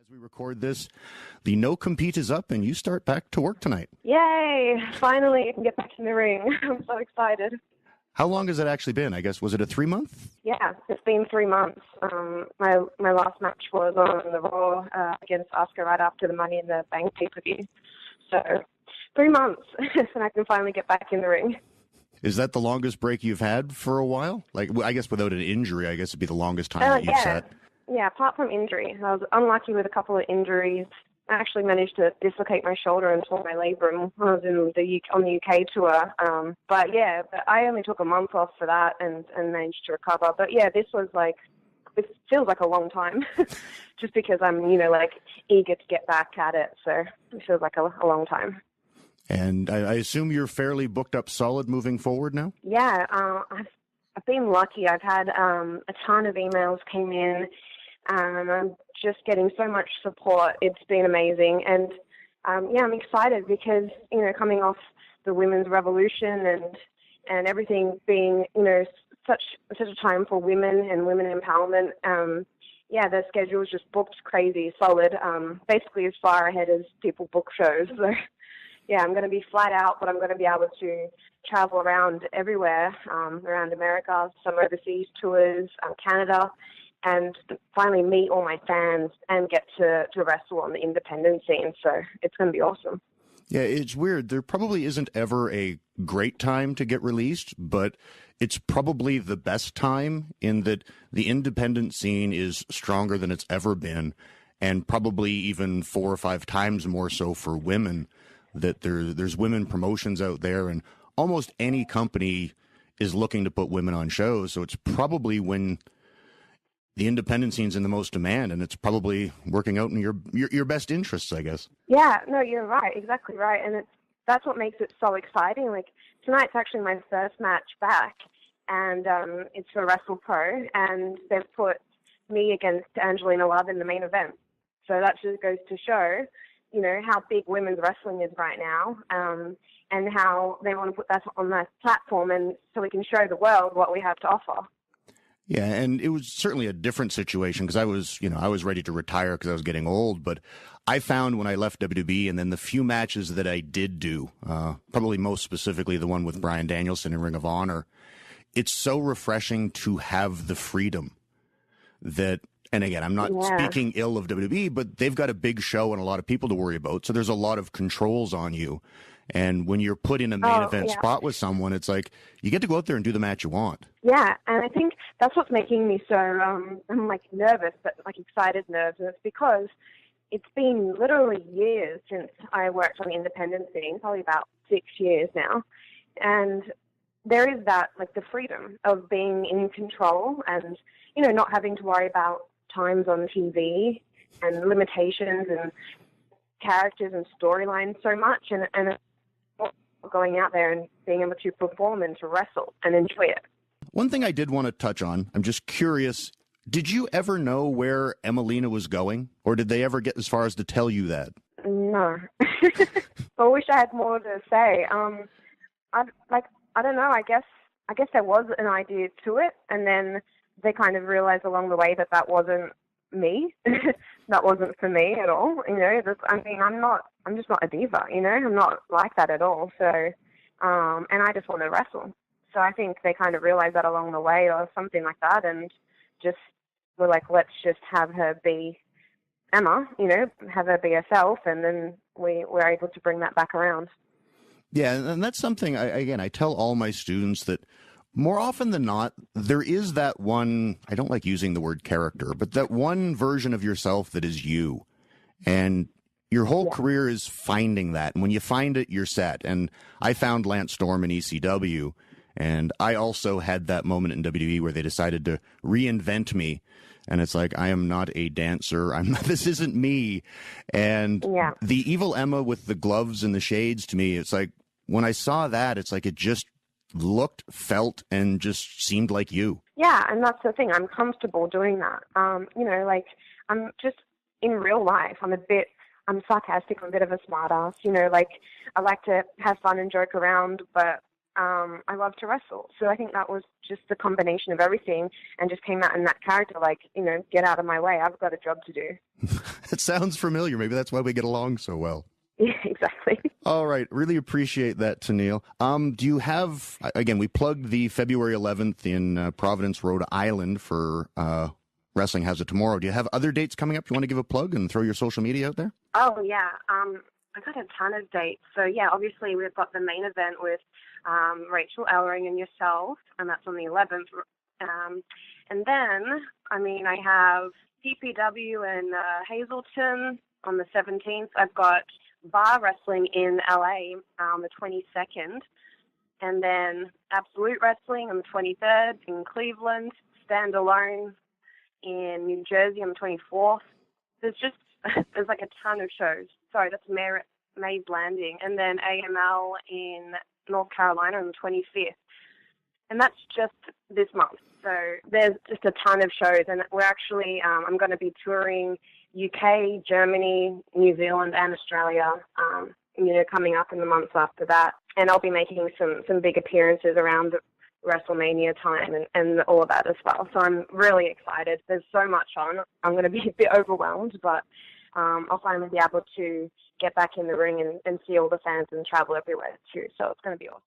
As we record this, the no-compete is up, and you start back to work tonight. Yay! Finally, I can get back in the ring. I'm so excited. How long has it actually been? I guess, was it a 3-month? Yeah, it's been 3 months. My last match was on the Raw against Asuka right after the Money in the Bank pay-per-view. So, 3 months, and I can finally get back in the ring. Is that the longest break you've had for a while? Like, I guess without an injury, I guess it'd be the longest time that you've sat. Yeah, apart from injury. I was unlucky with a couple of injuries. I actually managed to dislocate my shoulder and tore my labrum when I was on the UK tour. But I only took a month off for that and managed to recover. But yeah, this feels like a long time just because I'm, eager to get back at it. So it feels like a long time. And I assume you're fairly booked up solid moving forward now? Yeah, I've been lucky. I've had a ton of emails came in. I'm just getting so much support. It's been amazing. And, I'm excited because, coming off the women's revolution and everything being, such a time for women and women empowerment, the schedule is just booked crazy, solid, basically as far ahead as people book shows. So, yeah, I'm going to be flat out, but I'm going to be able to travel around everywhere, around America, some overseas tours, Canada, and finally meet all my fans and get to wrestle on the independent scene. So it's going to be awesome. Yeah, it's weird. There probably isn't ever a great time to get released, but it's probably the best time in that the independent scene is stronger than it's ever been, and probably even 4 or 5 times more so for women. That there's women promotions out there, and almost any company is looking to put women on shows. So it's probably when the independent scene's in the most demand, and it's probably working out in your best interests, I guess. Yeah, no, you're right, exactly right, and that's what makes it so exciting. Like tonight's actually my first match back, and it's for WrestlePro, and they've put me against Angelina Love in the main event. So that just goes to show, how big women's wrestling is right now, and how they want to put that on that platform, and so we can show the world what we have to offer. Yeah, and it was certainly a different situation because I was ready to retire because I was getting old. But I found when I left WWE and then the few matches that I did do, probably most specifically the one with Bryan Danielson in Ring of Honor, it's so refreshing to have the freedom that. And again, I'm not speaking ill of WWE, but they've got a big show and a lot of people to worry about. So there's a lot of controls on you. And when you're put in a main event spot with someone, it's like you get to go out there and do the match you want. Yeah, and I think that's what's making me so, I'm nervous, but excited nervous. And it's because it's been literally years since I worked on the independent scene, probably about 6 years now. And there is that, the freedom of being in control and, not having to worry about times on TV and limitations and characters and storylines so much, and going out there and being able to perform and to wrestle and enjoy it. One thing I did want to touch on, I'm just curious, did you ever know where Emelina was going, or did they ever get as far as to tell you that? No. I wish I had more to say. I don't know, I guess there was an idea to it, and then they kind of realized along the way that wasn't me. That wasn't for me at all. I'm just not a diva, I'm not like that at all. So, and I just want to wrestle. So I think they kind of realized that along the way or something like that, and just were like, let's just have her be Emma, have her be herself, and then we were able to bring that back around. Yeah, and that's something, I tell all my students that more often than not, there is that one, I don't like using the word character, but that one version of yourself that is you. And your whole career is finding that. And when you find it, you're set. And I found Lance Storm in ECW. And I also had that moment in WWE where they decided to reinvent me. And it's like, I am not a dancer. This isn't me. And the evil Emma with the gloves and the shades, to me, it's like, when I saw that, it's like it just looked, felt, and just seemed like you. Yeah, and that's the thing. I'm comfortable doing that. I'm just in real life. I'm sarcastic. I'm a bit of a smartass. I like to have fun and joke around, but I love to wrestle. So I think that was just the combination of everything and just came out in that character, like, get out of my way. I've got a job to do. It sounds familiar. Maybe that's why we get along so well. Yeah, exactly. All right. Really appreciate that, Tennille. Do you have, again, we plugged the February 11th in Providence, Rhode Island for Wrestling Has It Tomorrow. Do you have other dates coming up you want to give a plug and throw your social media out there? Oh, yeah. I got a ton of dates. So, yeah, obviously we've got the main event with Rachel Ellering and yourself, and that's on the 11th. And then, I have PPW in Hazleton on the 17th. I've got bar wrestling in LA on the 22nd, and then Absolute Wrestling on the 23rd in Cleveland, Standalone in New Jersey on the 24th. There's like a ton of shows. Sorry, that's May's Landing, and then AML in North Carolina on the 25th. And that's just this month. So there's just a ton of shows, and we're actually, I'm going to be touring UK, Germany, New Zealand, and Australia, coming up in the months after that. And I'll be making some big appearances around WrestleMania time and all of that as well. So I'm really excited. There's so much on. I'm going to be a bit overwhelmed, but I'll finally be able to get back in the ring and see all the fans and travel everywhere too. So it's going to be awesome.